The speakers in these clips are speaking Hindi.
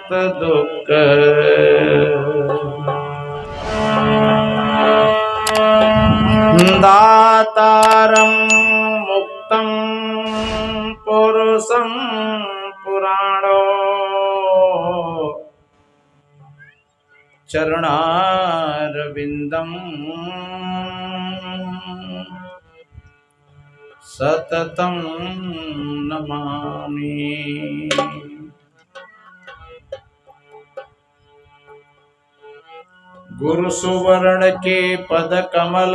मत दुख दातारं मुक्तं पुरुषं पुराणो चरणारविन्दं सततं नमामि। गुरु सुवर्ण के पद कमल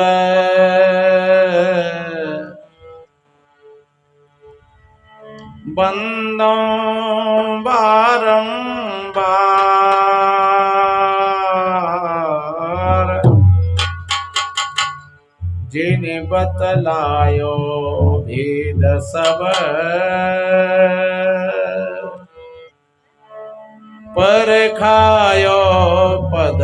बंदों बारंबार जिन्हें बतलायो भेद सब पर खायो पद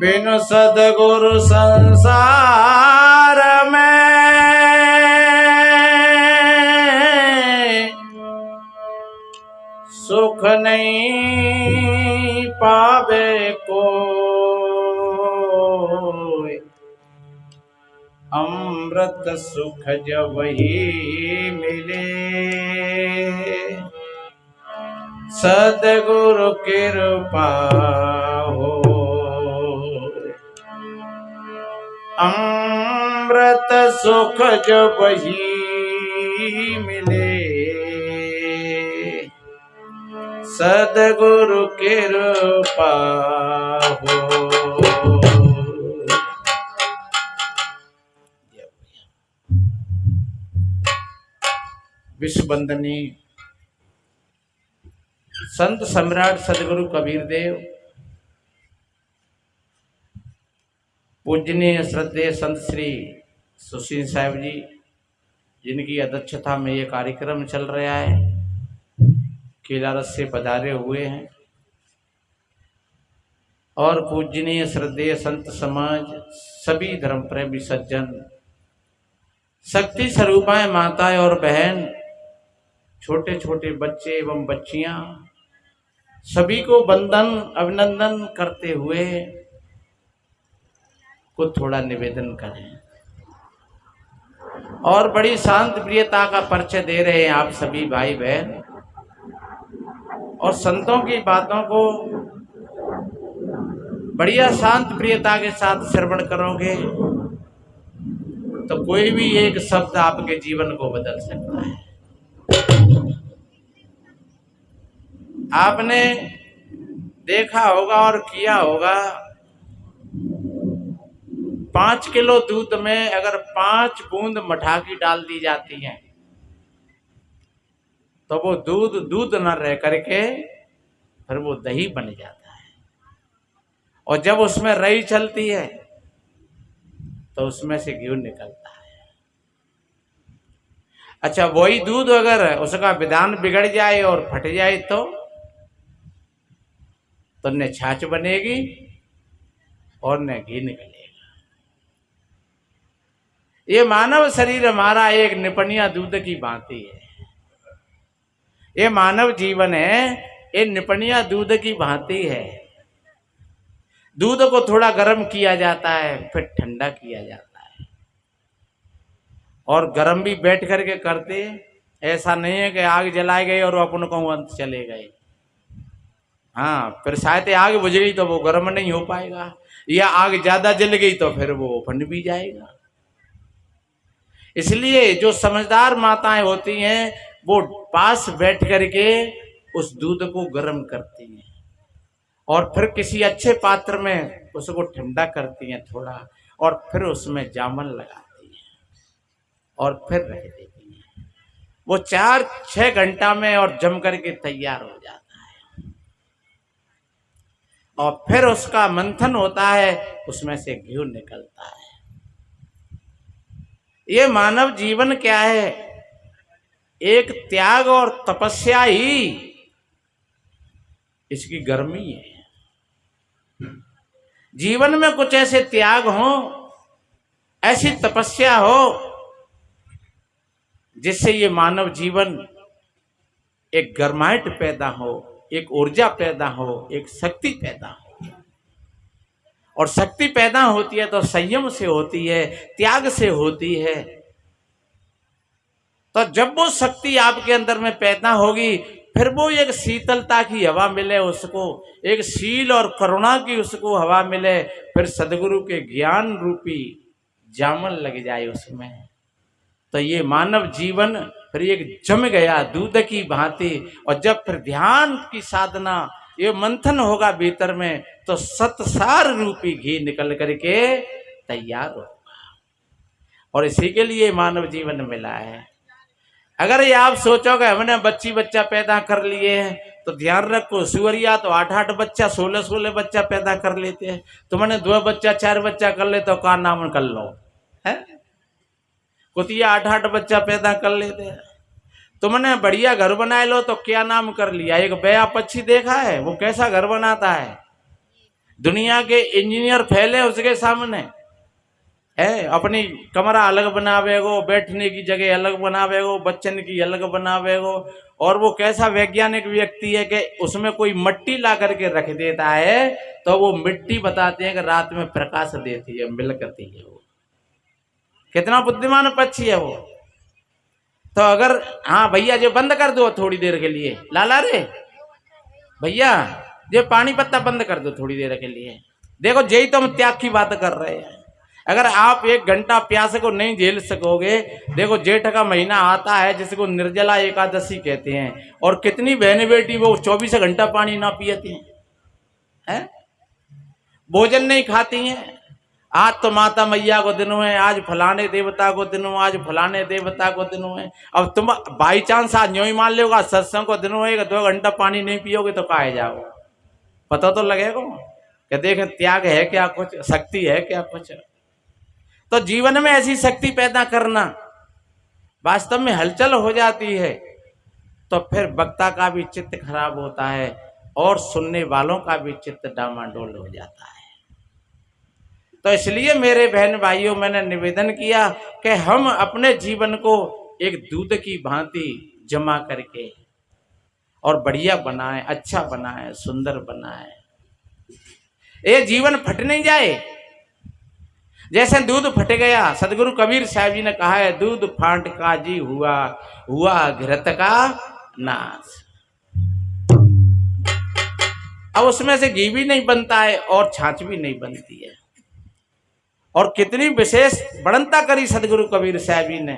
बिनु सदगुरु संसार में सुख नहीं पावे कोई। अमृत सुख जब ही मिले सदगुरु कृपा हो। अमृत सुख जब ही मिले सदगुरु कृपा हो। विश्व वंदनीय संत सम्राट सदगुरु कबीर देव, पूजनीय श्रद्धेय संत श्री सुशील साहब जी, जिनकी अध्यक्षता में ये कार्यक्रम चल रहा है, केलारस से पधारे हुए हैं। और पूजनीय श्रद्धेय संत समाज, सभी धर्म प्रेमी सज्जन, शक्ति स्वरूपाएं माताएं और बहन, छोटे छोटे बच्चे एवं बच्चियां, सभी को वंदन अभिनंदन करते हुए को थोड़ा निवेदन करें और बड़ी शांत प्रियता का परिचय दे रहे हैं आप सभी भाई बहन। और संतों की बातों को बढ़िया शांत प्रियता के साथ श्रवण करोगे तो कोई भी एक शब्द आपके जीवन को बदल सकता है। आपने देखा होगा और किया होगा, 5 किलो दूध में अगर 5 बूंद मठाकी डाल दी जाती है तो वो दूध दूध न रह करके फिर वो दही बन जाता है। और जब उसमें रई चलती है तो उसमें से घी निकलता है। अच्छा, वही दूध अगर उसका विधान बिगड़ जाए और फट जाए तो न छाछ बनेगी और न घी निकलेगा। ये मानव शरीर हमारा एक निपनिया दूध की भांति है। ये मानव जीवन है, ये निपनिया दूध की भांति है। दूध को थोड़ा गर्म किया जाता है, फिर ठंडा किया जाता है। और गर्म भी बैठ करके करते, ऐसा नहीं है कि आग जलाए गए और अपन को अंत चले गए। हाँ, फिर शायद आग बुझ गई तो वो गर्म नहीं हो पाएगा, या आग ज्यादा जल गई तो फिर वो फन भी जाएगा। इसलिए जो समझदार माताएं होती हैं वो पास बैठ करके उस दूध को गर्म करती हैं और फिर किसी अच्छे पात्र में उसको ठंडा करती हैं थोड़ा, और फिर उसमें जामन लगाती हैं और फिर रख देती हैं। वो 4-6 घंटा में और जम करके तैयार हो जाता है। और फिर उसका मंथन होता है, उसमें से घी निकलता है। ये मानव जीवन क्या है? एक त्याग और तपस्या ही इसकी गर्मी है। जीवन में कुछ ऐसे त्याग हो, ऐसी तपस्या हो जिससे ये मानव जीवन एक गर्माहट पैदा हो, एक ऊर्जा पैदा हो, एक शक्ति पैदा हो। और शक्ति पैदा होती है तो संयम से होती है, त्याग से होती है। तो जब वो शक्ति आपके अंदर में पैदा होगी, फिर वो एक शीतलता की हवा मिले उसको, एक शील और करुणा की उसको हवा मिले, फिर सदगुरु के ज्ञान रूपी जामन लग जाए उसमें, तो ये मानव जीवन फिर एक जम गया दूध की भांति। और जब फिर ध्यान की साधना ये मंथन होगा भीतर में, तो सतसार रूपी घी निकल करके तैयार होगा। और इसी के लिए मानव जीवन मिला है। अगर ये आप सोचोगे हमने बच्चा पैदा कर लिए हैं, तो ध्यान रखो, सुअरिया तो 8-8 बच्चा 16-16 बच्चा पैदा कर लेते हैं। तुमने 2 बच्चा 4 बच्चा कर ले तो का नाम कर लो है। कुतिया 8-8 बच्चा पैदा कर लेते हैं। तुमने बढ़िया घर बनाए लो तो क्या नाम कर लिया। एक बया पक्षी देखा है वो कैसा घर बनाता है, दुनिया के इंजीनियर फैले उसके सामने है। अपनी कमरा अलग बनावेगो, बैठने की जगह अलग बनावेगो, बच्चन की अलग बनावेगो। और वो कैसा वैज्ञानिक व्यक्ति है कि उसमें कोई मिट्टी ला करके रख देता है, तो वो मिट्टी बताते हैं कि रात में प्रकाश देती है, मिलकती है। वो कितना बुद्धिमान पक्षी है वो। तो अगर हाँ भैया जो बंद कर दो थोड़ी देर के लिए, लाला रे भैया ये पानी पत्ता बंद कर दो थोड़ी देर के लिए। देखो यही तो हम त्याग की बात कर रहे हैं। अगर आप 1 घंटा प्यास को नहीं झेल सकोगे, देखो जेठ का महीना आता है जिसको निर्जला एकादशी कहते हैं, और कितनी बहन बेटी वो 24 घंटा पानी ना पियती हैं, भोजन नहीं खाती हैं। आज तो माता मैया को दिन है, आज फलाने देवता को दिन, आज फलाने देवता को दिन है। अब तुम बाई चांस आज यूं ही मान लोगा सत्संग को दिन होएगा, 2 घंटा पानी नहीं पियोगे तो कहाँ जाओ, पता तो लगेगा कि देख त्याग है क्या कुछ, शक्ति है क्या कुछ। तो जीवन में ऐसी शक्ति पैदा करना वास्तव में हलचल हो जाती है, तो फिर वक्ता का भी चित्त खराब होता है और सुनने वालों का भी चित्त डामाडोल हो जाता है। तो इसलिए मेरे बहन भाइयों मैंने निवेदन किया कि हम अपने जीवन को एक दूध की भांति जमा करके और बढ़िया बनाएं, अच्छा बनाएं, सुंदर बनाएं। ये जीवन फट नहीं जाए। जैसे दूध फट गया, सदगुरु कबीर साहब जी ने कहा है, दूध फाट का जी हुआ, हुआ घृत का नाश। अब उसमें से घी भी नहीं बनता है और छाछ भी नहीं बनती है। और कितनी विशेष वर्णता करी सदगुरु कबीर साहब जी ने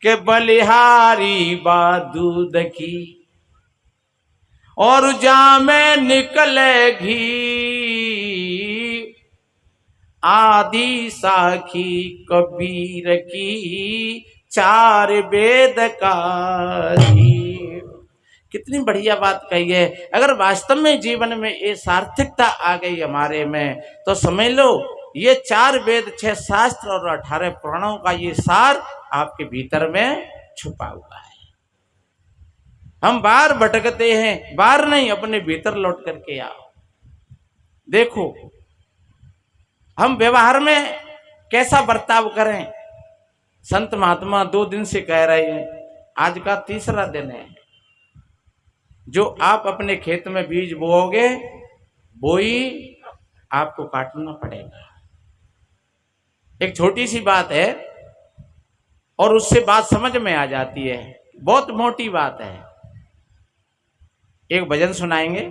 कि बलिहारी बा दूध की और जामे निकले घी, आदि साखी कबीर की 4 वेद का जी। कितनी बढ़िया बात कही है। अगर वास्तव में जीवन में ये सार्थकता आ गई हमारे में, तो समझ लो ये 4 वेद 6 शास्त्र और 18 पुराणों का ये सार आपके भीतर में छुपा हुआ है। हम बाहर भटकते हैं, बाहर नहीं अपने भीतर लौट करके आओ। देखो हम व्यवहार में कैसा बर्ताव करें। संत महात्मा 2 दिन से कह रहे हैं, आज का 3रा दिन है। जो आप अपने खेत में बीज बोओगे वो ही आपको काटना पड़ेगा। एक छोटी सी बात है और उससे बात समझ में आ जाती है, बहुत मोटी बात है। एक भजन सुनाएंगे।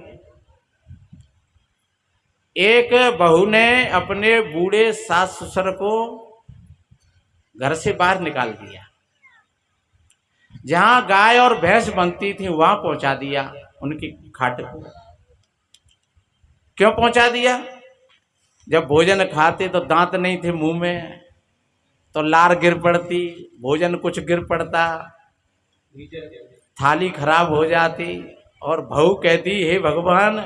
एक बहू ने अपने बूढ़े सास ससुर को घर से बाहर निकाल दिया। जहां गाय और भैंस बनती थी वहां पहुंचा दिया उनकी खाट को। क्यों पहुंचा दिया? जब भोजन खाते तो दांत नहीं थे मुंह में, तो लार गिर पड़ती, भोजन कुछ गिर पड़ता, थाली खराब हो जाती। और बहू कहती, हे भगवान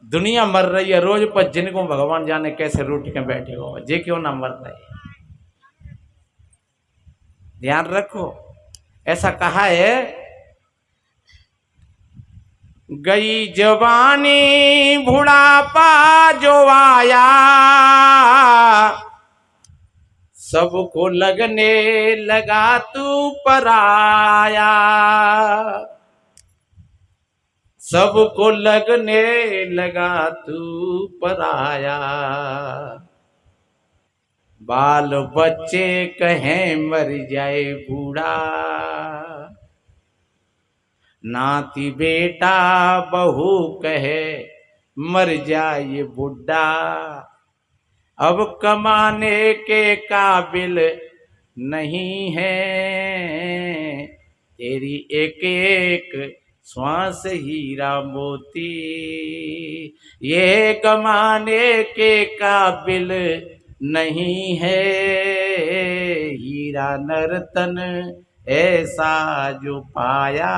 दुनिया मर रही है रोज पर, जिनको भगवान जाने कैसे रूठ के बैठे हो, जे क्यों ना मर रहे। ध्यान रखो, ऐसा कहा है, गई जवानी बुढ़ापा जो आया, सबको लगने लगा तू पराया, सबको लगने लगा तू पराया। बाल बच्चे कहें मर जाए बूढ़ा, नाती बेटा बहू कहे मर जाए बुढ़ा। अब कमाने के काबिल नहीं है, तेरी एक एक श्वास हीरा मोती। ये कमाने के काबिल नहीं है, हीरा नर्तन ऐसा जो पाया।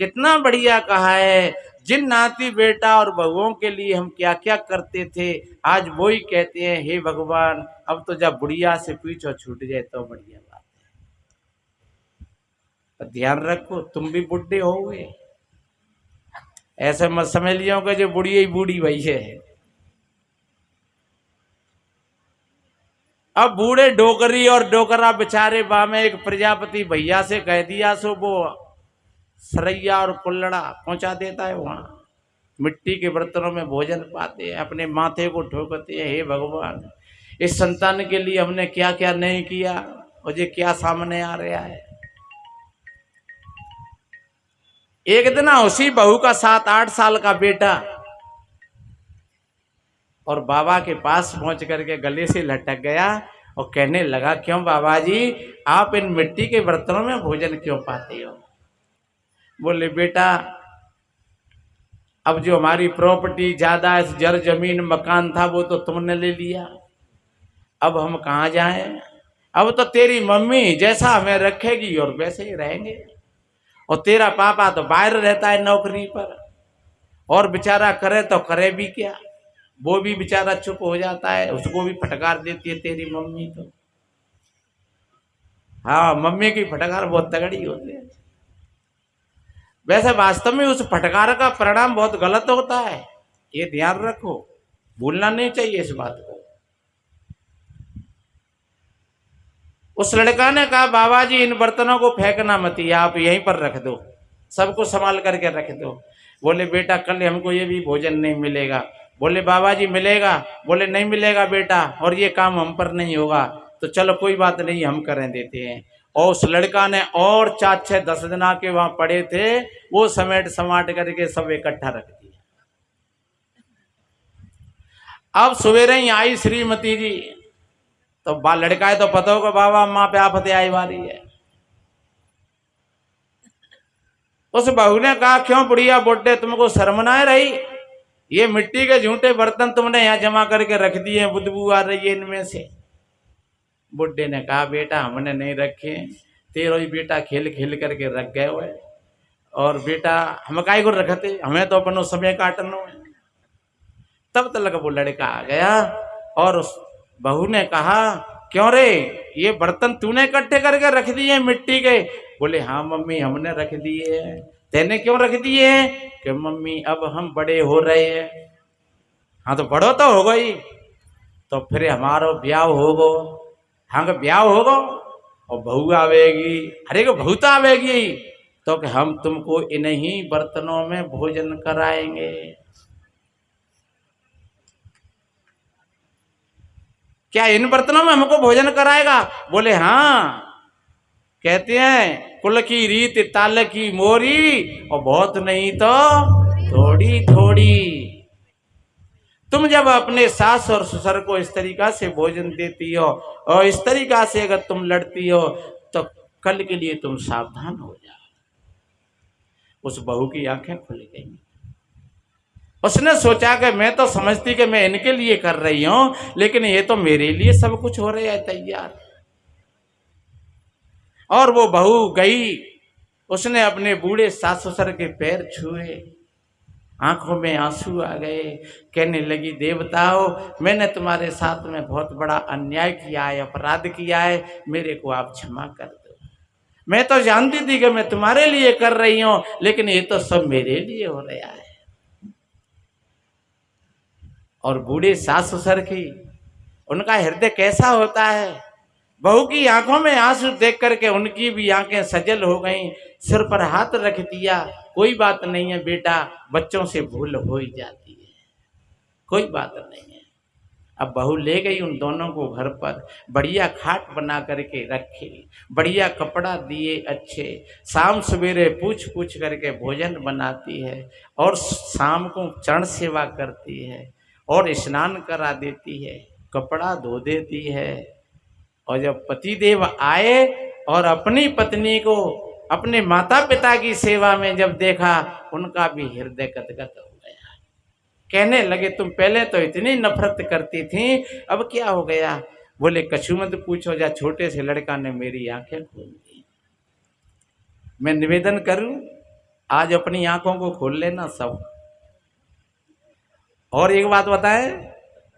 कितना बढ़िया कहा है। जिन नाती बेटा और बहुओं के लिए हम क्या क्या करते थे, आज वो ही कहते हैं हे भगवान अब तो जब बुढ़िया से पीछे छूट जाए तो बढ़िया बात है। तो ध्यान रखो तुम भी बुढ़े हो गए, ऐसे मत समझ लियो कि जो बुढ़ी ही बूढ़ी वही है। अब बूढ़े डोकरी और डोकरा बेचारे बामे एक प्रजापति भैया से कह दिया सो वो सरैया और कुल्लड़ा पहुंचा देता है। वहां मिट्टी के बर्तनों में भोजन पाते हैं, अपने माथे को ठोकते हैं हे भगवान इस संतान के लिए हमने क्या क्या नहीं किया और ये क्या सामने आ रहा है। एक दिन उसी बहू का 7-8 साल का बेटा और बाबा के पास पहुंच करके गले से लटक गया और कहने लगा क्यों बाबा जी आप इन मिट्टी के बर्तनों में भोजन क्यों पाते हो। बोले बेटा अब जो हमारी प्रॉपर्टी ज्यादा जर जमीन मकान था वो तो तुमने ले लिया, अब हम कहाँ जाएं। अब तो तेरी मम्मी जैसा हमें रखेगी और वैसे ही रहेंगे, और तेरा पापा तो बाहर रहता है नौकरी पर, और बेचारा करे तो करे भी क्या, वो भी बेचारा चुप हो जाता है, उसको भी फटकार देती है तेरी मम्मी। तो हाँ मम्मी की फटकार बहुत तगड़ी होती है। वैसे वास्तव में उस फटकार का परिणाम बहुत गलत होता है, ये ध्यान रखो, भूलना नहीं चाहिए इस बात को। उस लड़का ने कहा बाबा जी इन बर्तनों को फेंकना मत, आप यहीं पर रख दो, सबको संभाल करके रख दो। बोले बेटा कल हमको ये भी भोजन नहीं मिलेगा। बोले बाबा जी मिलेगा। बोले नहीं मिलेगा बेटा, और ये काम हम पर नहीं होगा। तो चलो कोई बात नहीं हम करें देते हैं। और उस लड़का ने और 4-6-10 दिन के वहां पड़े थे वो समेट समाट करके सब इकट्ठा रख दिया। अब सवेरे ही आई श्रीमती जी, तो लड़का है तो पता होगा बाबा माँ पे आफत आई वाली है। उस बहू ने कहा क्यों बुढ़िया बुड्ढे तुमको शर्म ना रही, ये मिट्टी के झूठे बर्तन तुमने यहाँ जमा करके रख दिए, बुदबू आ रही है इनमें से। बुड्ढे ने कहा बेटा हमने नहीं रखे, तेरो ही बेटा खेल खेल करके रख गए हुए, और बेटा हम काहे को रखते, हमें तो अपनो समय काटनो है। तब तक वो लड़का आ गया और उस बहू ने कहा क्यों रे ये बर्तन तूने इकट्ठे करके रख दिए मिट्टी के। बोले हाँ मम्मी हमने रख दिए हैं। तेने क्यों रख दिए हैं कि मम्मी अब हम बड़े हो रहे हैं। हाँ तो बड़ो तो हो गई, तो फिर हमारो ब्याह होगो, हाँ का ब्याह होगो और बहू आवेगी, अरे को बहू तो आवेगी, तो कि हम तुमको इन्हीं बर्तनों में भोजन कराएंगे। क्या इन बर्तनों में हमको भोजन कराएगा। बोले हाँ, कहते हैं कुल की रीत ताल की मोरी, और बहुत नहीं तो थोड़ी थोड़ी। तुम जब अपने सास और ससुर को इस तरीका से भोजन देती हो और इस तरीका से अगर तुम लड़ती हो तो कल के लिए तुम सावधान हो जाओ। उस बहू की आंखें खुल गई। उसने सोचा कि मैं तो समझती कि मैं इनके लिए कर रही हूं, लेकिन ये तो मेरे लिए सब कुछ हो रहा है तैयार। और वो बहू गई, उसने अपने बूढ़े सास ससुर के पैर छुए, आंखों में आंसू आ गए, कहने लगी देवताओं मैंने तुम्हारे साथ में बहुत बड़ा अन्याय किया है, अपराध किया है, मेरे को आप क्षमा कर दो। मैं तो जानती थी कि मैं तुम्हारे लिए कर रही हूं, लेकिन ये तो सब मेरे लिए हो रहा है। और बूढ़े सास ससुर की उनका हृदय कैसा होता है। बहू की आंखों में आंसू देख करके उनकी भी आंखें सजल हो गईं, सिर पर हाथ रख दिया, कोई बात नहीं है बेटा, बच्चों से भूल हो ही जाती है, कोई बात नहीं है। अब बहू ले गई उन दोनों को घर पर, बढ़िया खाट बना करके रखी, बढ़िया कपड़ा दिए अच्छे, शाम सवेरे पूछ पूछ करके भोजन बनाती है और शाम को चरण सेवा करती है और स्नान करा देती है, कपड़ा धो देती है। और जब पतिदेव आए और अपनी पत्नी को अपने माता पिता की सेवा में जब देखा, उनका भी हृदय गदगद हो गया। कहने लगे तुम पहले तो इतनी नफरत करती थी, अब क्या हो गया? बोले कछु मत पूछो, जा छोटे से लड़का ने मेरी आंखें खोल दी। मैं निवेदन करूं, आज अपनी आंखों को खोल लेना सब। और एक बात बताएं,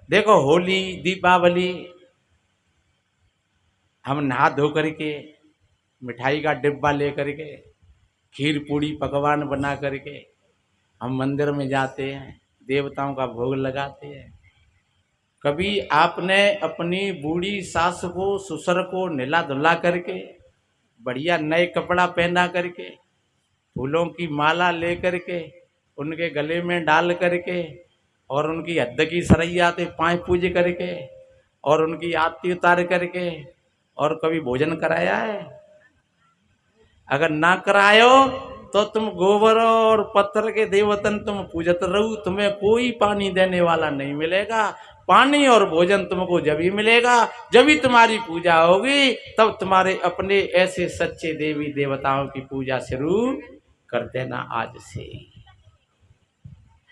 देखो होली दीपावली हम नहा धो करके मिठाई का डिब्बा ले करके खीर पूड़ी पकवान बना करके हम मंदिर में जाते हैं, देवताओं का भोग लगाते हैं। कभी आपने अपनी बूढ़ी सास को ससुर को नहला धुला करके बढ़िया नए कपड़ा पहना करके फूलों की माला ले करके उनके गले में डाल करके और उनकी हद की सरैया से पाँव पूज करके और उनकी आरती उतार करके और कभी भोजन कराया है? अगर ना करायो तो तुम गोबर और पत्थर के देवतन तुम पूजत रहो, तुम्हें कोई पानी देने वाला नहीं मिलेगा। पानी और भोजन तुमको जब ही मिलेगा जब ही तुम्हारी पूजा होगी, तब तुम्हारे अपने ऐसे सच्चे देवी देवताओं की पूजा शुरू कर देना आज से।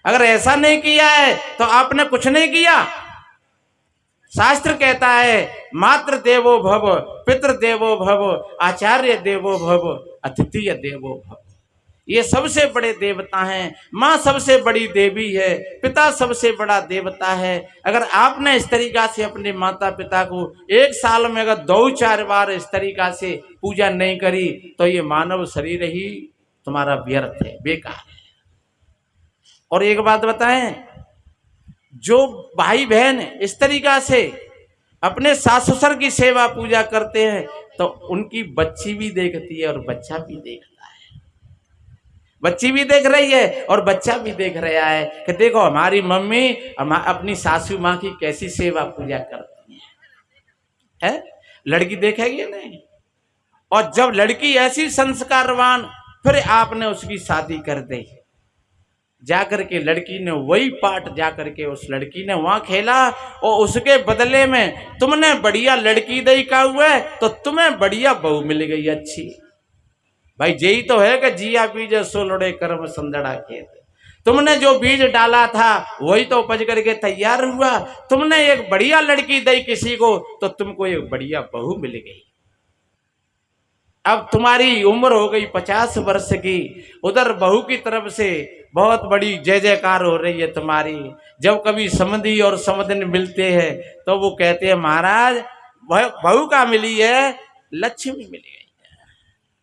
अगर ऐसा नहीं किया है तो आपने कुछ नहीं किया। शास्त्र कहता है मातृ देवो भव, पितृ देवो भव, आचार्य देवो भव, अतिथि देवो भव। ये सबसे बड़े देवता हैं। माँ सबसे बड़ी देवी है, पिता सबसे बड़ा देवता है। अगर आपने इस तरीका से अपने माता पिता को एक साल में अगर 2-4 बार इस तरीका से पूजा नहीं करी तो ये मानव शरीर ही तुम्हारा व्यर्थ है, बेकार है। और एक बात बताएं, जो भाई बहन इस तरीका से अपने सास ससुर की सेवा पूजा करते हैं तो उनकी बच्ची भी देखती है और बच्चा भी देखता है, बच्ची भी देख रही है और बच्चा भी देख रहा है कि देखो हमारी मम्मी अपनी सासू माँ की कैसी सेवा पूजा करती है। लड़की देखेगी नहीं। और जब लड़की ऐसी संस्कारवान, फिर आपने उसकी शादी कर दी, जाकर के लड़की ने वही पाठ जाकर के उस लड़की ने वहां खेला और उसके बदले में तुमने बढ़िया लड़की दई का हुआ तो तुम्हें बढ़िया बहू मिल गई अच्छी। भाई यही तो है कि जिया बीज सो लड़े कर्म संदड़ा खेत। तुमने जो बीज डाला था वही तो उपज करके तैयार हुआ। तुमने एक बढ़िया लड़की दई किसी को तो तुमको एक बढ़िया बहू मिल गई। अब तुम्हारी उम्र हो गई 50 वर्ष की, उधर बहू की तरफ से बहुत बड़ी जय जयकार हो रही है तुम्हारी। जब कभी समधी और समधिन मिलते हैं तो वो कहते हैं महाराज बहू का मिली है, लक्ष्मी मिल गई है।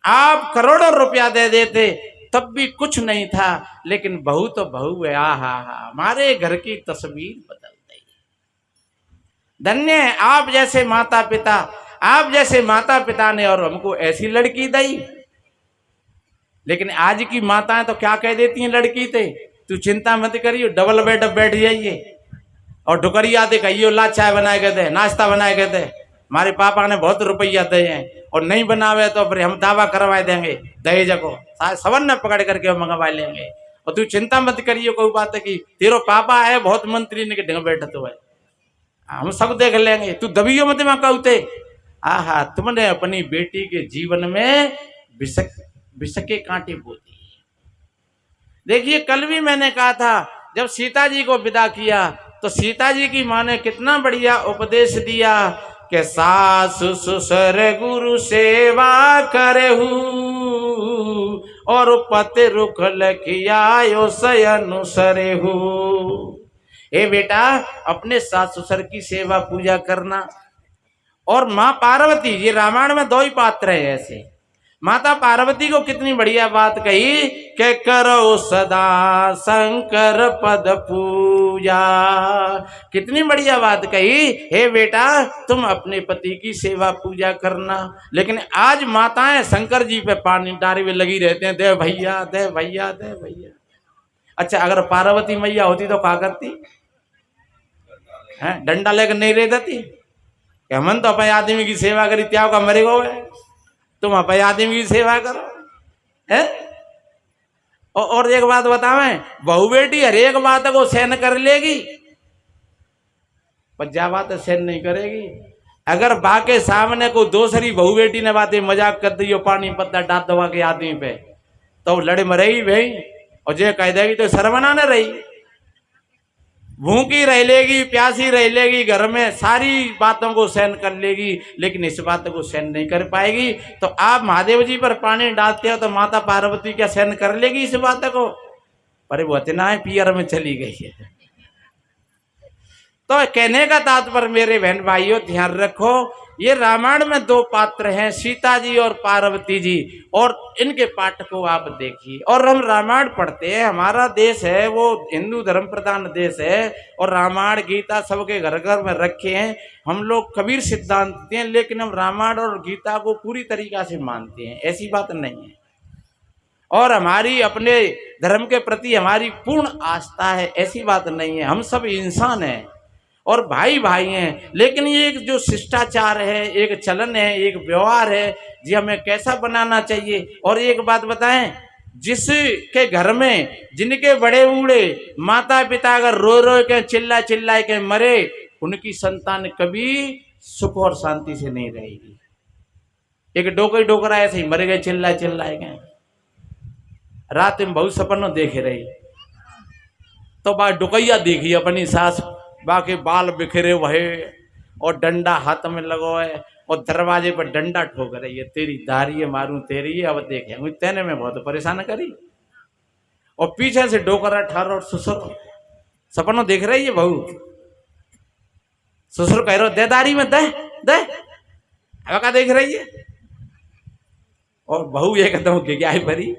आप करोड़ों रुपया दे देते तब भी कुछ नहीं था, लेकिन बहू तो बहू है। हा हमारे घर की तस्वीर बदल गई। धन्य है आप जैसे माता पिता, आप जैसे माता पिता ने और हमको ऐसी लड़की दी। लेकिन आज की माताएं तो क्या कह देती हैं लड़की से, तू चिंता मत करियो, डबल बेड बैठ जाइए और ढुकरिया दे कहियो, ला चाय बनाए के दे, नाश्ता बनाए के दे, हमारे पापा ने बहुत रुपया दे हैं, और नहीं बनावे तो फिर हम दावा करवा देंगे दहेज को, सवन ने पकड़ करके मंगवा लेंगे। और तू चिंता मत करियो, कोई बात है कि तेरो पापा है बहुत मंत्री ने ढंग बैठा तो है, हम सब देख लेंगे, तू दबियो मत मैं कहते। आहा तुमने अपनी बेटी के जीवन में विष के कांटे बो दिए। देखिए कल भी मैंने कहा था, जब सीता जी को विदा किया तो सीता जी की माँ ने कितना बढ़िया उपदेश दिया कि सासु ससुर गुरु सेवा करहु और पति रुख लखियायो से अनुसरेहु। ए बेटा अपने सास ससुर की सेवा पूजा करना। और माँ पार्वती, ये रामायण में 2 ही पात्र है ऐसे, माता पार्वती को कितनी बढ़िया बात कही कि करो सदा शंकर पद पूजा। कितनी बढ़िया बात कही, हे बेटा तुम अपने पति की सेवा पूजा करना। लेकिन आज माताएं शंकर जी पे पानी डारे हुए लगी रहते हैं, दे भैया दे भैया दे भैया। अच्छा अगर पार्वती मैया होती तो क्या करती है? डंडा लेकर नहीं रह देती कि हमन तो अपने आदमी की सेवा करी, त्याग का मरे गो, तुम अपने आदमी की सेवा करो है। और एक बात बतावें, बहू बेटी हर एक बात को सहन कर लेगी, पर जा बात सहन नहीं करेगी। अगर बाके सामने को दूसरी बहू बेटी ने बातें मजाक कर दी, पानी पत्ता डाल दवा के आदमी पे, तो लड़े मरेगी भाई। और जे कह देगी तो शर्मना न रही, भूखी रह लेगी, प्यासी रह लेगी, घर में सारी बातों को सहन कर लेगी, लेकिन इस बात को सहन नहीं कर पाएगी। तो आप महादेव जी पर पानी डालते हो तो माता पार्वती क्या सहन कर लेगी इस बात को? पर वो इतना है पियर में चली गई है। तो कहने का तात्पर्य मेरे बहन भाइयों ध्यान रखो, ये रामायण में दो पात्र हैं, सीता जी और पार्वती जी, और इनके पाठ को आप देखिए। और हम रामायण पढ़ते हैं, हमारा देश है वो हिंदू धर्म प्रधान देश है, और रामायण गीता सबके घर घर में रखे हैं। हम लोग कबीर सिद्धांत हैं, लेकिन हम रामायण और गीता को पूरी तरीका से मानते हैं, ऐसी बात नहीं है। और हमारी अपने धर्म के प्रति हमारी पूर्ण आस्था है, ऐसी बात नहीं है। हम सब इंसान हैं और भाई भाई हैं, लेकिन ये एक जो शिष्टाचार है, एक चलन है, एक व्यवहार है जी, हमें कैसा बनाना चाहिए। और एक बात बताएं, जिसके घर में जिनके बड़े बूढ़े माता पिता अगर रो रो के चिल्ला चिल्ला के मरे, उनकी संतान कभी सुख और शांति से नहीं रहेगी। एक डोकरी डोकरा ऐसे ही मर गए, चिल्ला चिल्लाए गए, रात में बहुत सपनों देखे रही, तो बा डुकैया देखी अपनी सास, बाकी बाल बिखरे वहे और डंडा हाथ में लगो है, और दरवाजे पर डंडा ठोक रही है, तेरी दाढ़ी मारूं तेरी है, अब देखेंगे तेने में बहुत परेशान करी। और पीछे से डोकरा ठारो और ससुर सपनों देख रही है, बहू ससुर कह रहे दे दाढ़ी में दे दे, अब क्या देख रही है। और बहू एकदम गिगाई भरी,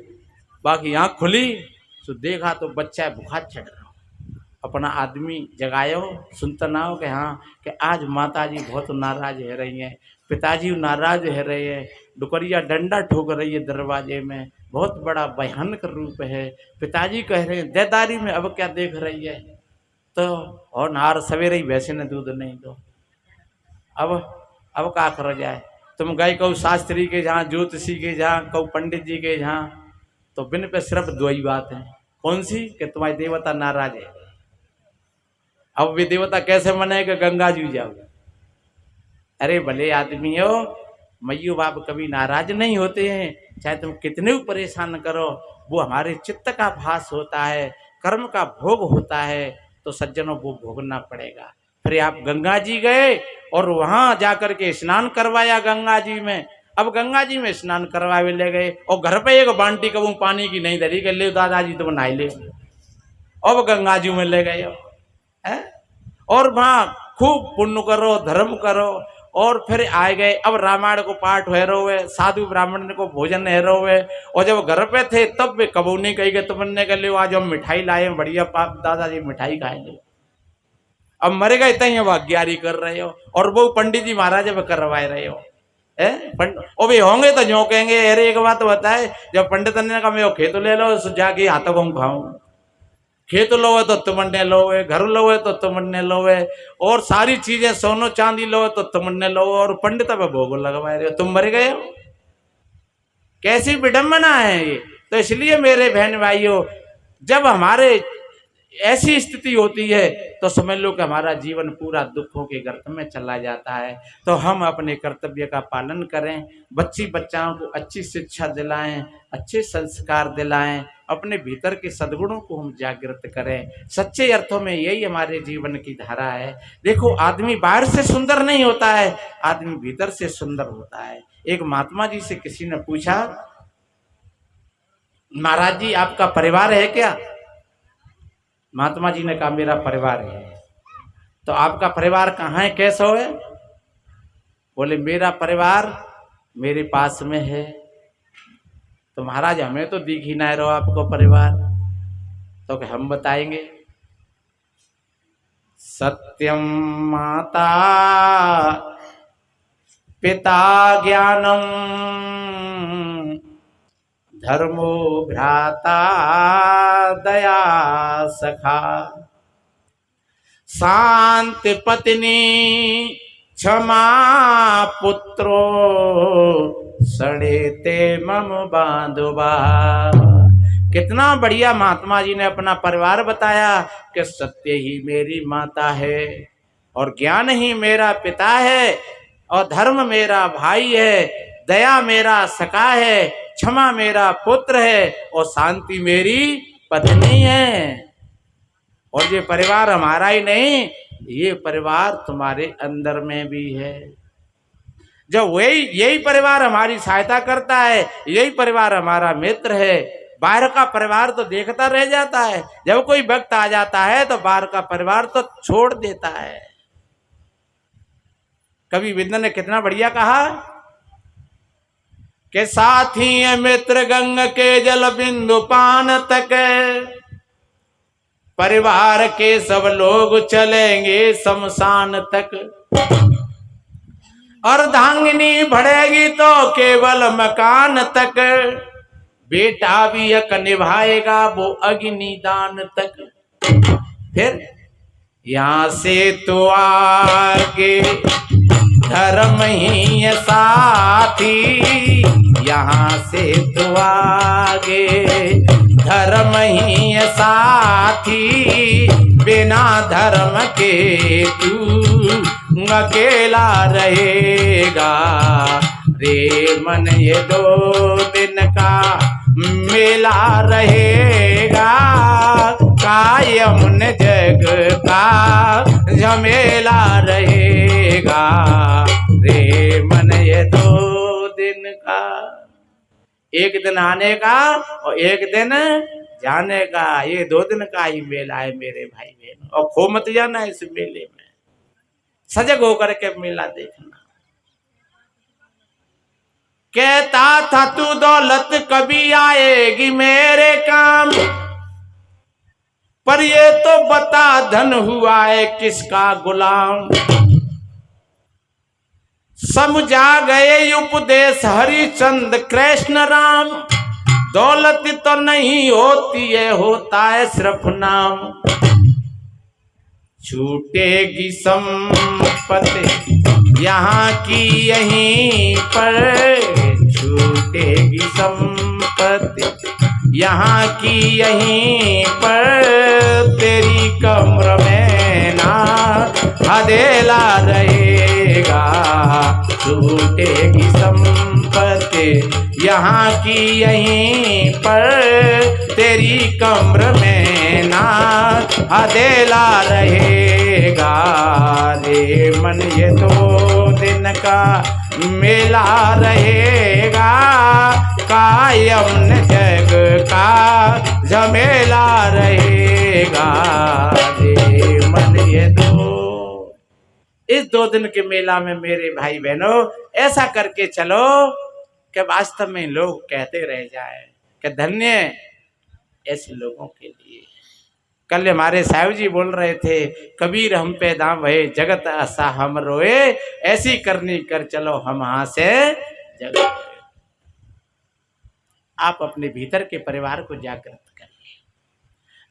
बाकी आंख खुली तो देखा तो बच्चा बुखार चढ़ रहा, अपना आदमी जगायो, सुनता ना हो कि हाँ कि आज माता जी बहुत नाराज है रही हैं, पिताजी नाराज है रहे हैं, डुकरिया डंडा ठोक रही है दरवाजे में, बहुत बड़ा भयानक रूप है। पिताजी कह रहे हैं देदारी में अब क्या देख रही है, तो और नार सवेरे ही वैसे ने दूध नहीं दो, अब क्या कर जाए। तुम गए कहू शास्त्री के जहाँ, ज्योतिषी के जहाँ, कहू पंडित जी के जहाँ, तो बिन पे सिर्फ दो ही बात है, कौन सी कि तुम्हारी देवता नाराज है। अब वे देवता कैसे मने कि गंगा जी जाओ। अरे भले आदमी हो, मैयू बाप कभी नाराज नहीं होते हैं, चाहे तुम कितने भी परेशान करो, वो हमारे चित्त का भास होता है, कर्म का भोग होता है, तो सज्जनों वो भोगना पड़ेगा। फिर आप गंगा जी गए और वहां जाकर के स्नान करवाया गंगा जी में। अब गंगा जी में स्नान करवाए ले गए और घर पे एक बाल्टी कबू पानी की नहीं धरी के ले दादाजी तुम नहाई ले, अब गंगा जी में ले गए है? और वहां खूब पुण्य करो, धर्म करो, और फिर आए गए। अब रामायण को पाठ है रोवे, साधु ब्राह्मण को भोजन है रोवे, और जब घर पे थे तब वे कबू नहीं कही गए तुमने कह लो आज हम मिठाई लाए बढ़िया, पाप दादाजी मिठाई खाएंगे। अब मरे गए तही अब अज्ञारी कर रहे हो, और वो पंडित जी महाराज अब करवाए रहे हो और वे होंगे तो जो कहेंगे। अरे एक बात बताए, जब पंडित ने कहा मैं खेत ले लो, जाके हाथों को खाऊं, खेत लोवे तो तुमने लोवे, घर लोवे तो तुमने लोवे, और सारी चीजें सोनो चांदी लोवे तो तुमने लोवे, और पंडित अब भोग लगवा रहे हो, तुम मर गए हो। कैसी विडंबना है ये। तो इसलिए मेरे बहन भाइयों, जब हमारे ऐसी स्थिति होती है तो समझ लो कि हमारा जीवन पूरा दुखों के गर्त में चला जाता है। तो हम अपने कर्तव्य का पालन करें, बच्चाओं को अच्छी शिक्षा दिलाएं, अच्छे संस्कार दिलाएं, अपने भीतर के सद्गुणों को हम जागृत करें। सच्चे अर्थों में यही हमारे जीवन की धारा है। देखो आदमी बाहर से सुंदर नहीं होता है, आदमी भीतर से सुंदर होता है। एक महात्मा जी से किसी ने पूछा, महाराज जी आपका परिवार है क्या? महात्मा जी ने कहा मेरा परिवार है। तो आपका परिवार कहाँ है, कैसा है? बोले मेरा परिवार मेरे पास में है, तो महाराज हमें तो दिख ही ना रहो आपको परिवार। तो कि हम बताएंगे। सत्यम माता पिता ज्ञानम धर्मो भ्राता दया सखा शांति पत्नी क्षमा पुत्रो सड़ेते मम बांधुबा। कितना बढ़िया महात्मा जी ने अपना परिवार बताया कि सत्य ही मेरी माता है और ज्ञान ही मेरा पिता है और धर्म मेरा भाई है, दया मेरा सखा है, क्षमा मेरा पुत्र है और शांति मेरी पत्नी है। और ये परिवार हमारा ही नहीं, ये परिवार तुम्हारे अंदर में भी है। जब यही परिवार हमारी सहायता करता है, यही परिवार हमारा मित्र है। बाहर का परिवार तो देखता रह जाता है, जब कोई वक्त आ जाता है तो बाहर का परिवार तो छोड़ देता है। कवि विंद ने कितना बढ़िया कहा कि साथी है मित्र गंग के जल बिंदु पान तक, परिवार के सब लोग चलेंगे शमशान तक। अर्धांगिनी बढ़ेगी तो केवल मकान तक, बेटा भी हक निभाएगा वो अग्निदान तक। फिर यहां से तो आगे धर्म ही साथी, यहां से तो आगे धर्म ही साथी, बिना धर्म के तू अकेला रहेगा। रे मन ये 2 दिन का मेला रहेगा, कायम न जग का झमेला रहेगा। रे मन ये 2 दिन का, एक दिन आने का और एक दिन जाने का, ये 2 दिन का ही मेला है मेरे भाई बहन। और खो मत जाना इस मेले में, सजग होकर के मेला देखना। कहता था तू दौलत कभी आएगी मेरे काम, पर ये तो बता धन हुआ है किसका गुलाम। समझा गए उपदेश हरिचंद कृष्ण राम, दौलत तो नहीं होती है होता है सिर्फ नाम। छूटेगी संपत्ति यहाँ की यहीं पर, छूटेगी संपत्ति यहाँ की यहीं पर, तेरी कमर में ना हदेला रहेगा। छूटेगी संपत्ति यहाँ की यहीं पर, तेरी कमर में ना हदेला रहेगा। रे मन ये 2 दिन का मेला रहेगा, कायम न जग का झमेला रहेगा। रे मन ये इस 2 दिन के मेला में मेरे भाई बहनों ऐसा करके चलो कि वास्तव में लोग कहते रह जाए कि धन्य ऐसे लोगों के लिए। कल हमारे साहब जी बोल रहे थे, कबीर हम पे दाम भये जगत असा हम रोए, ऐसी करनी कर चलो हम यहाँ से जगत। आप अपने भीतर के परिवार को जागृत करिए,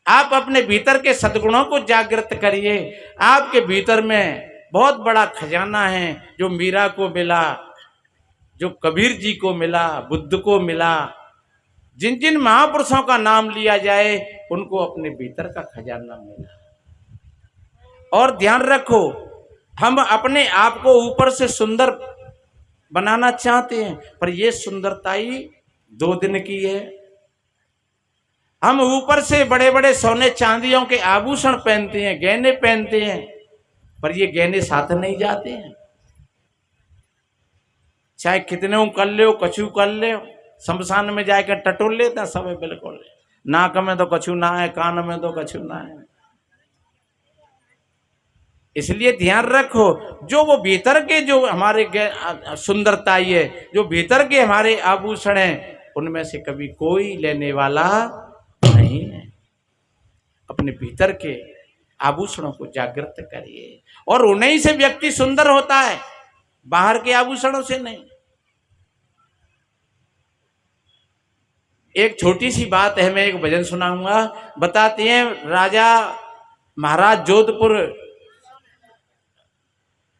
आप अपने भीतर के सद्गुणों को जागृत करिए। आपके भीतर में बहुत बड़ा खजाना है, जो मीरा को मिला, जो कबीर जी को मिला, बुद्ध को मिला। जिन जिन महापुरुषों का नाम लिया जाए उनको अपने भीतर का खजाना मिला। और ध्यान रखो, हम अपने आप को ऊपर से सुंदर बनाना चाहते हैं, पर यह सुंदरता ही 2 दिन की है। हम ऊपर से बड़े बड़े सोने चांदियों के आभूषण पहनते हैं, गहने पहनते हैं, पर ये गहने साथ नहीं जाते हैं। चाहे कितने कर ले, कछु कर ले, शमशान में जाकर टटोल लेता सब बिल्कुल। नाक में तो कछु ना है, कान में तो कछु ना है। इसलिए ध्यान रखो, जो वो भीतर के जो हमारे सुंदरता है, जो भीतर के हमारे आभूषण हैं, उनमें से कभी कोई लेने वाला नहीं है। अपने भीतर के आभूषणों को जागृत करिए और उन्हीं से व्यक्ति सुंदर होता है, बाहर के आभूषणों से नहीं। एक छोटी सी बात है, मैं एक भजन सुनाऊंगा। बताते हैं राजा महाराज जोधपुर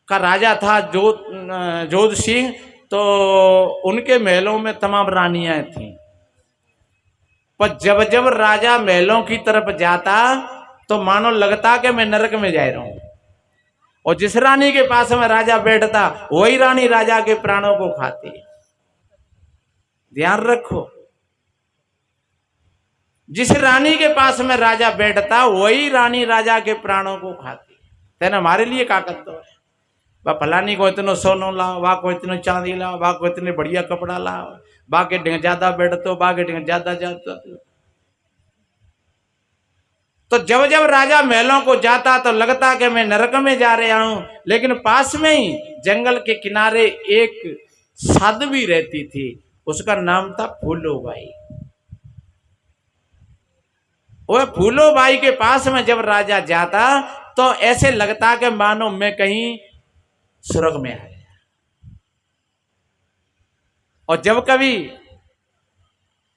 का राजा था जोध सिंह, तो उनके महलों में तमाम रानियां थीं। पर जब जब राजा महलों की तरफ जाता तो मानो लगता कि मैं नरक में जा रहा हूं। और जिस रानी के पास में राजा बैठता वही रानी राजा के प्राणों को खाती। ध्यान रखो, जिस रानी के पास में राजा बैठता वही रानी राजा के प्राणों को खाती। तेना हमारे लिए का करते है, वह फलानी को इतनो सोनो लाओ, वाह को इतनो चांदी लाओ, वाह को इतने बढ़िया कपड़ा लाओ, वाह के ढंग ज्यादा बैठतो, वाह के ढंग ज्यादा जाता। तो जब जब राजा महलों को जाता तो लगता कि मैं नरक में जा रहा हूं। लेकिन पास में ही जंगल के किनारे एक साध्वी रहती थी, उसका नाम था फूलोबाई। वह फूलोबाई के पास में जब राजा जाता तो ऐसे लगता कि मानो मैं कहीं स्वर्ग में आ गया। और जब कभी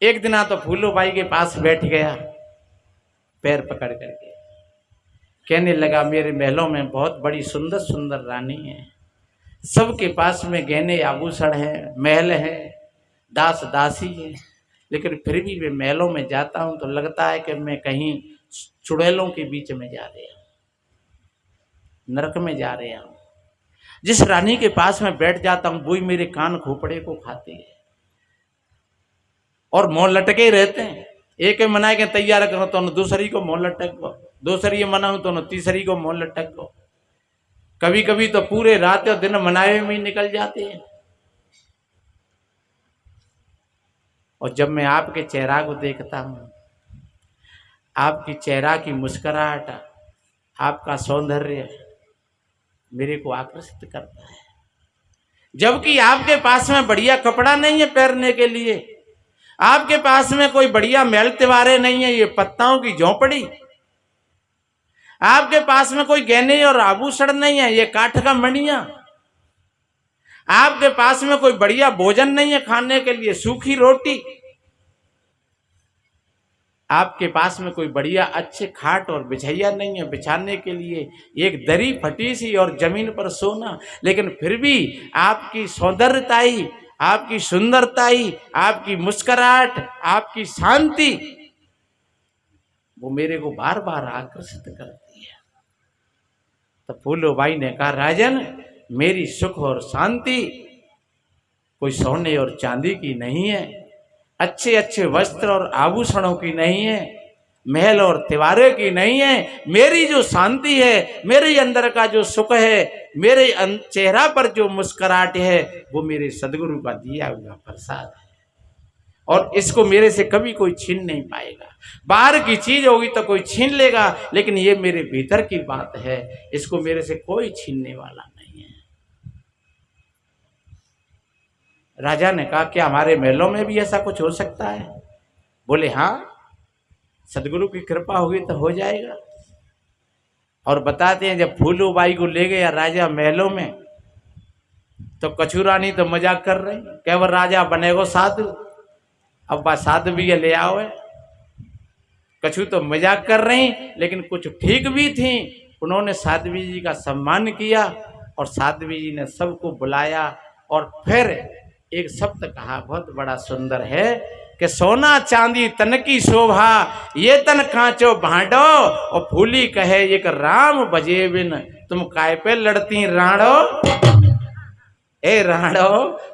एक दिन तो फूलोबाई के पास बैठ गया, पैर पकड़ करके कहने लगा मेरे महलों में बहुत बड़ी सुंदर सुंदर रानी है, सबके पास में गहने आभूषण है, महल है, दास दासी है, लेकिन फिर भी मैं महलों में जाता हूं तो लगता है कि मैं कहीं चुड़ैलों के बीच में जा रहा हूं, नरक में जा रहा हूं। जिस रानी के पास में बैठ जाता हूं वही मेरे कान खोपड़े को खाती है और मोह लटके रहते हैं। एक मनाए के तैयार करो तो दूसरी को मोह लटक गो, दूसरी मनाऊं तो तीसरी को मोह लटक गो। कभी कभी तो पूरे रात और दिन मनाए में ही निकल जाते हैं। और जब मैं आपके चेहरा को देखता हूं, आपकी चेहरा की मुस्कुराहट, आपका सौंदर्य मेरे को आकर्षित करता है। जबकि आपके पास में बढ़िया कपड़ा नहीं है पहनने के लिए, आपके पास में कोई बढ़िया मेल त्योहारे नहीं है, ये पत्ताओं की झोंपड़ी। आपके पास में कोई गहने और आभूषण नहीं है, ये काठ का मणिया। आपके पास में कोई बढ़िया भोजन नहीं है खाने के लिए, सूखी रोटी। आपके पास में कोई बढ़िया अच्छे खाट और बिछैया नहीं है बिछाने के लिए, एक दरी फटी सी और जमीन पर सोना। लेकिन फिर भी आपकी सौंदर्यताई, आपकी सुंदरताई, आपकी मुस्कुराहट, आपकी शांति वो मेरे को बार बार आकर्षित करती है। तो फूलोबाई ने कहा राजन, मेरी सुख और शांति कोई सोने और चांदी की नहीं है, अच्छे अच्छे वस्त्र और आभूषणों की नहीं है, महल और तिवारे की नहीं है। मेरी जो शांति है, मेरे अंदर का जो सुख है, मेरे चेहरा पर जो मुस्कुराहट है वो मेरे सदगुरु का दिया हुआ प्रसाद है और इसको मेरे से कभी कोई छीन नहीं पाएगा। बाहर की चीज होगी तो कोई छीन लेगा, लेकिन ये मेरे भीतर की बात है, इसको मेरे से कोई छीनने वाला नहीं है। राजा ने कहा क्या हमारे महलों में भी ऐसा कुछ हो सकता है? बोले हाँ, सदगुरु की कृपा होगी तो हो जाएगा। और बताते हैं जब फूलोबाई को ले गया राजा महलों में तो कछु रानी तो मजाक कर रही, क्या वो राजा बनेगो साधु, अब बात साधु भी ले आओ है। कछु तो मजाक कर रही, लेकिन कुछ ठीक भी थी। उन्होंने साध्वी जी का सम्मान किया और साध्वी जी ने सबको बुलाया और फिर एक शब्द कहा, बहुत बड़ा सुंदर है कि सोना चांदी तन की शोभा, ये तन कांचो भांडो। और फूली कहे एक राम बजे बिन, तुम काय पे लड़ती राणो। ए राणो,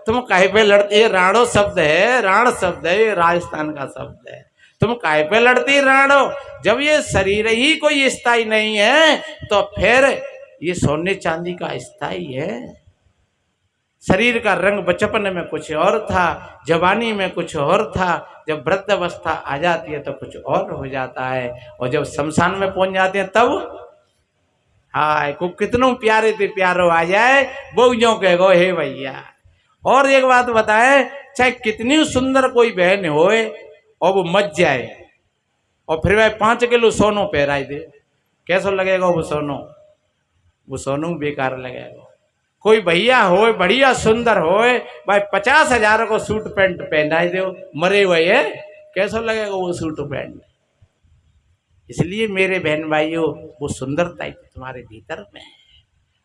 तुम काय पे लड़ती, ये राणो शब्द है, राण शब्द है, ये राजस्थान का शब्द है। तुम काय पे लड़ती राणो। जब ये शरीर ही कोई स्थायी नहीं है तो फिर ये सोने चांदी का स्थायी है। शरीर का रंग बचपन में कुछ और था, जवानी में कुछ और था, जब वृद्ध अवस्था आ जाती है तो कुछ और हो जाता है, और जब शमशान में पहुंच जाते हैं तब हाय को कितनों प्यारे थे प्यारो आ जाए, वो जो कहेगो हे भैया। और एक बात बताए, चाहे कितनी सुंदर कोई बहन होए और वो मच जाए और फिर वह 5 किलो सोनो पहराई दे, कैसा लगेगा वो सोनो? वो सोनू बेकार लगेगा। कोई भैया होए बढ़िया सुंदर होए, भाई 50,000 को सूट पैंट पहनाई दो, मरे हुए है, कैसा लगेगा वो सूट पैंट? इसलिए मेरे बहन भाइयों, वो सुंदरता ही तुम्हारे भीतर में है,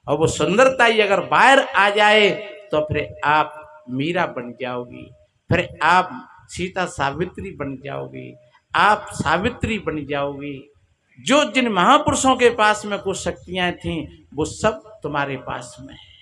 और वो सुंदरता ही अगर बाहर आ जाए तो फिर आप मीरा बन जाओगी, फिर आप सीता सावित्री बन जाओगी, आप सावित्री बन जाओगी। जो जिन महापुरुषों के पास में कुछ शक्तियां थीं वो सब तुम्हारे पास में है।